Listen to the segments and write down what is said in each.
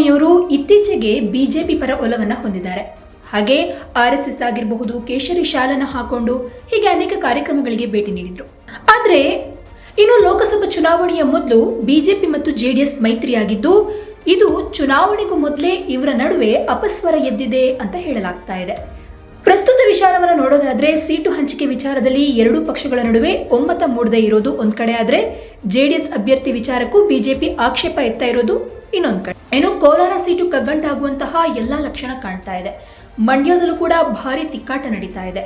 ಕುಮಾರಸ್ವಾಮಿಯವರು ಇತ್ತೀಚೆಗೆ ಬಿಜೆಪಿ ಪರ ಒಲವನ್ನು ಹೊಂದಿದ್ದಾರೆ. ಹಾಗೆ RSS ಆಗಿರಬಹುದು, ಕೇಸರಿ ಶಾಲನ್ನು ಹಾಕೊಂಡು ಹೀಗೆ ಅನೇಕ ಕಾರ್ಯಕ್ರಮಗಳಿಗೆ ಭೇಟಿ ನೀಡಿದ್ರು. ಆದರೆ ಇನ್ನು ಲೋಕಸಭಾ ಚುನಾವಣೆಯ ಮೊದಲು ಬಿಜೆಪಿ ಮತ್ತು JDS ಮೈತ್ರಿಯಾಗಿದ್ದು, ಇದು ಚುನಾವಣೆಗೂ ಮೊದಲೇ ಇವರ ನಡುವೆ ಅಪಸ್ವರ ಎದ್ದಿದೆ ಅಂತ ಹೇಳಲಾಗ್ತಾ ಇದೆ. ಪ್ರಸ್ತುತ ವಿಚಾರವನ್ನು ನೋಡೋದಾದ್ರೆ ಸೀಟು ಹಂಚಿಕೆ ವಿಚಾರದಲ್ಲಿ ಎರಡೂ ಪಕ್ಷಗಳ ನಡುವೆ ಒಮ್ಮತ ಮೂಡದೇ ಇರೋದು ಒಂದ್ ಕಡೆ ಆದ್ರೆ, JDS ಅಭ್ಯರ್ಥಿ ವಿಚಾರಕ್ಕೂ ಬಿಜೆಪಿ ಆಕ್ಷೇಪ ಎತ್ತಾ ಇರೋದು ಇನ್ನೊಂದ್ ಕಡೆ. ಇನ್ನು ಕೋಲಾರ ಸೀಟು ಕಗ್ಗಂಟಾಗುವಂತಹ ಎಲ್ಲಾ ಲಕ್ಷಣ ಕಾಣ್ತಾ ಇದೆ. ಮಂಡ್ಯದಲ್ಲೂ ಕೂಡ ಭಾರಿ ತಿಕ್ಕಾಟ ನಡೀತಾ ಇದೆ.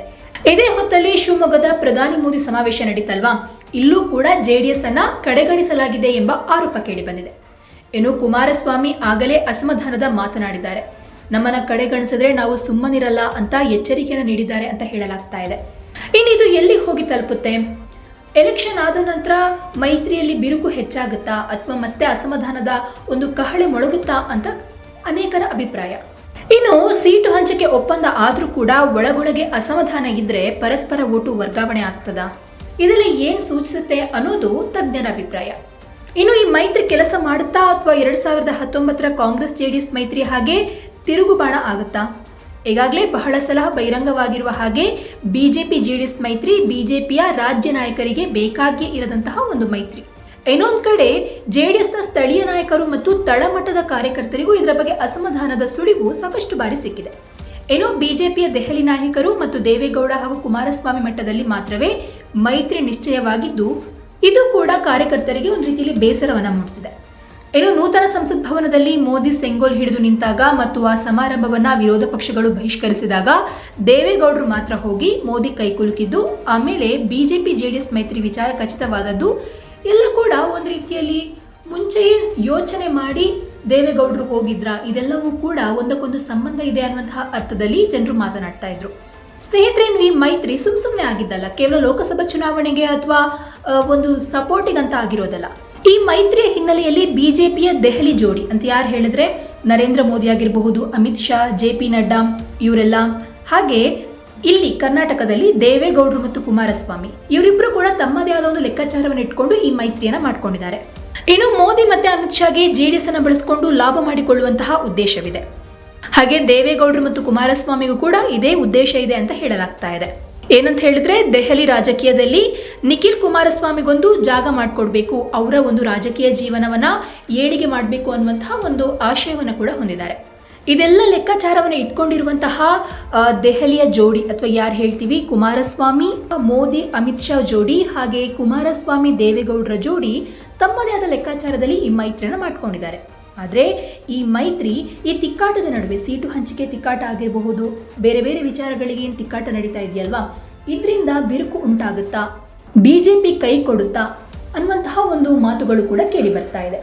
ಇದೇ ಹೊತ್ತಲ್ಲಿ ಶಿವಮೊಗ್ಗದ ಪ್ರಧಾನಿ ಮೋದಿ ಸಮಾವೇಶ ನಡೀತಲ್ವಾ, ಇಲ್ಲೂ ಕೂಡ JDS ಅನ್ನ ಕಡೆಗಣಿಸಲಾಗಿದೆ ಎಂಬ ಆರೋಪ ಕೇಳಿ ಬಂದಿದೆ. ಇನ್ನು ಕುಮಾರಸ್ವಾಮಿ ಆಗಲೇ ಅಸಮಾಧಾನದ ಮಾತನಾಡಿದ್ದಾರೆ. ನಮ್ಮನ್ನ ಕಡೆಗಣಿಸಿದ್ರೆ ನಾವು ಸುಮ್ಮನಿರಲ್ಲ ಅಂತ ಎಚ್ಚರಿಕೆಯನ್ನು ನೀಡಿದ್ದಾರೆ ಅಂತ ಹೇಳಲಾಗ್ತಾ ಇದೆ. ಇನ್ನಿದು ಎಲ್ಲಿ ಹೋಗಿ ತಲುಪುತ್ತೆ? ಎಲೆಕ್ಷನ್ ಆದ ನಂತರ ಮೈತ್ರಿಯಲ್ಲಿ ಬಿರುಕು ಹೆಚ್ಚಾಗುತ್ತಾ ಅಥವಾ ಮತ್ತೆ ಅಸಮಾಧಾನದ ಒಂದು ಕಹಳೆ ಮೊಳಗುತ್ತಾ ಅಂತ ಅನೇಕರ ಅಭಿಪ್ರಾಯ. ಇನ್ನು ಸೀಟು ಹಂಚಿಕೆ ಒಪ್ಪಂದ ಆದ್ರೂ ಕೂಡ ಒಳಗೊಳಗೆ ಅಸಮಾಧಾನ ಇದ್ರೆ ಪರಸ್ಪರ ಓಟು ವರ್ಗಾವಣೆ ಆಗ್ತದ? ಇದೆಲ್ಲ ಏನ್ ಸೂಚಿಸುತ್ತೆ ಅನ್ನೋದು ತಜ್ಞರ ಅಭಿಪ್ರಾಯ. ಇನ್ನು ಈ ಮೈತ್ರಿ ಕೆಲಸ ಮಾಡುತ್ತಾ ಅಥವಾ 2019ರ ಕಾಂಗ್ರೆಸ್ JDS ಮೈತ್ರಿ ಹಾಗೆ ತಿರುಗುಬಾಣ ಆಗುತ್ತಾ? ಈಗಾಗಲೇ ಬಹಳ ಸಲ ಬಹಿರಂಗವಾಗಿರುವ ಹಾಗೆ ಬಿಜೆಪಿ JDS ಮೈತ್ರಿ ಬಿಜೆಪಿಯ ರಾಜ್ಯ ನಾಯಕರಿಗೆ ಬೇಕಾಗಿ ಇರದಂತಹ ಒಂದು ಮೈತ್ರಿ. ಇನ್ನೊಂದು ಕಡೆ JDSನ ಸ್ಥಳೀಯ ನಾಯಕರು ಮತ್ತು ತಳಮಟ್ಟದ ಕಾರ್ಯಕರ್ತರಿಗೂ ಇದರ ಬಗ್ಗೆ ಅಸಮಾಧಾನದ ಸುಳಿವು ಸಾಕಷ್ಟು ಬಾರಿ ಸಿಕ್ಕಿದೆ. ಏನೋ ಬಿಜೆಪಿಯ ದೆಹಲಿ ನಾಯಕರು ಮತ್ತು ದೇವೇಗೌಡ ಹಾಗೂ ಕುಮಾರಸ್ವಾಮಿ ಮಟ್ಟದಲ್ಲಿ ಮಾತ್ರವೇ ಮೈತ್ರಿ ನಿಶ್ಚಯವಾಗಿದ್ದು, ಇದು ಕೂಡ ಕಾರ್ಯಕರ್ತರಿಗೆ ಒಂದು ರೀತಿಯಲ್ಲಿ ಬೇಸರವನ್ನು ಮೂಡಿಸಿದೆ. ಇನ್ನು ನೂತನ ಸಂಸತ್ ಭವನದಲ್ಲಿ ಮೋದಿ ಸೆಂಗೋಲ್ ಹಿಡಿದು ನಿಂತಾಗ ಮತ್ತು ಆ ಸಮಾರಂಭವನ್ನ ವಿರೋಧ ಪಕ್ಷಗಳು ಬಹಿಷ್ಕರಿಸಿದಾಗ ದೇವೇಗೌಡರು ಮಾತ್ರ ಹೋಗಿ ಮೋದಿ ಕೈ ಕುಲುಕಿದ್ದು, ಆಮೇಲೆ ಬಿಜೆಪಿ JDS ಮೈತ್ರಿ ವಿಚಾರ ಖಚಿತವಾದದ್ದು ಎಲ್ಲ ಕೂಡ ಒಂದು ರೀತಿಯಲ್ಲಿ ಮುಂಚೆಯೇ ಯೋಚನೆ ಮಾಡಿ ದೇವೇಗೌಡರು ಹೋಗಿದ್ರ, ಇದೆಲ್ಲವೂ ಕೂಡ ಒಂದಕ್ಕೊಂದು ಸಂಬಂಧ ಇದೆ ಅನ್ನುವಂತಹ ಅರ್ಥದಲ್ಲಿ ಜನರು ಮಾತನಾಡ್ತಾ ಇದ್ರು. ಸ್ನೇಹಿತರೇನು ಈ ಮೈತ್ರಿ ಸುಮ್ಮನೆ ಆಗಿದ್ದಲ್ಲ, ಕೇವಲ ಲೋಕಸಭಾ ಚುನಾವಣೆಗೆ ಅಥವಾ ಒಂದು ಸಪೋರ್ಟಿಗಂತ ಆಗಿರೋದಲ್ಲ. ಈ ಮೈತ್ರಿಯ ಹಿನ್ನೆಲೆಯಲ್ಲಿ ಬಿಜೆಪಿಯ ದೆಹಲಿ ಜೋಡಿ ಅಂತ ಯಾರು ಹೇಳಿದ್ರೆ ನರೇಂದ್ರ ಮೋದಿ ಆಗಿರಬಹುದು, ಅಮಿತ್ ಶಾ, JP ನಡ್ಡಾ ಇವರೆಲ್ಲ, ಹಾಗೆ ಇಲ್ಲಿ ಕರ್ನಾಟಕದಲ್ಲಿ ದೇವೇಗೌಡರು ಮತ್ತು ಕುಮಾರಸ್ವಾಮಿ ಇವರಿಬ್ರು ಕೂಡ ತಮ್ಮದೇ ಆದ ಒಂದು ಲೆಕ್ಕಾಚಾರವನ್ನು ಇಟ್ಕೊಂಡು ಈ ಮೈತ್ರಿಯನ್ನ ಮಾಡ್ಕೊಂಡಿದ್ದಾರೆ. ಇನ್ನು ಮೋದಿ ಮತ್ತೆ ಅಮಿತ್ ಶಾಗೆ JDS ಅನ್ನು ಬಳಸಿಕೊಂಡು ಲಾಭ ಮಾಡಿಕೊಳ್ಳುವಂತಹ ಉದ್ದೇಶವಿದೆ. ಹಾಗೆ ದೇವೇಗೌಡರು ಮತ್ತು ಕುಮಾರಸ್ವಾಮಿಗೂ ಕೂಡ ಇದೇ ಉದ್ದೇಶ ಇದೆ ಅಂತ ಹೇಳಲಾಗ್ತಾ ಇದೆ. ಏನಂತ ಹೇಳಿದ್ರೆ ದೆಹಲಿ ರಾಜಕೀಯದಲ್ಲಿ ನಿಖಿಲ್ ಕುಮಾರಸ್ವಾಮಿಗೊಂದು ಜಾಗ ಮಾಡಿಕೊಡ್ಬೇಕು, ಅವರ ಒಂದು ರಾಜಕೀಯ ಜೀವನವನ್ನ ಏಳಿಗೆ ಮಾಡಬೇಕು ಅನ್ನುವಂತಹ ಒಂದು ಆಶಯವನ್ನು ಕೂಡ ಹೊಂದಿದ್ದಾರೆ. ಇದೆಲ್ಲ ಲೆಕ್ಕಾಚಾರವನ್ನು ಇಟ್ಕೊಂಡಿರುವಂತಹ ದೆಹಲಿಯ ಜೋಡಿ ಅಥವಾ ಯಾರು ಹೇಳ್ತೀವಿ ಕುಮಾರಸ್ವಾಮಿ ಮೋದಿ ಅಮಿತ್ ಶಾ ಜೋಡಿ, ಹಾಗೆ ಕುಮಾರಸ್ವಾಮಿ ದೇವೇಗೌಡರ ಜೋಡಿ ತಮ್ಮದೇ ಆದ ಲೆಕ್ಕಾಚಾರದಲ್ಲಿ ಈ ಮೈತ್ರಿಯನ್ನು ಮಾಡ್ಕೊಂಡಿದ್ದಾರೆ. ಆದರೆ ಈ ಮೈತ್ರಿ ಈ ತಿಕ್ಕಾಟದ ನಡುವೆ ಸೀಟು ಹಂಚಿಕೆ ತಿಕ್ಕಾಟ ಆಗಿರಬಹುದು, ಬೇರೆ ಬೇರೆ ವಿಚಾರಗಳಿಗೆ ಏನು ತಿಕ್ಕಾಟ ನಡೀತಾ ಇದೆಯಲ್ವಾ, ಇದರಿಂದ ಬಿರುಕು ಉಂಟಾಗುತ್ತಾ, ಬಿಜೆಪಿ ಕೈ ಕೊಡುತ್ತಾ ಅನ್ನುವಂತಹ ಒಂದು ಮಾತುಗಳು ಕೂಡ ಕೇಳಿ ಬರ್ತಾ ಇದೆ.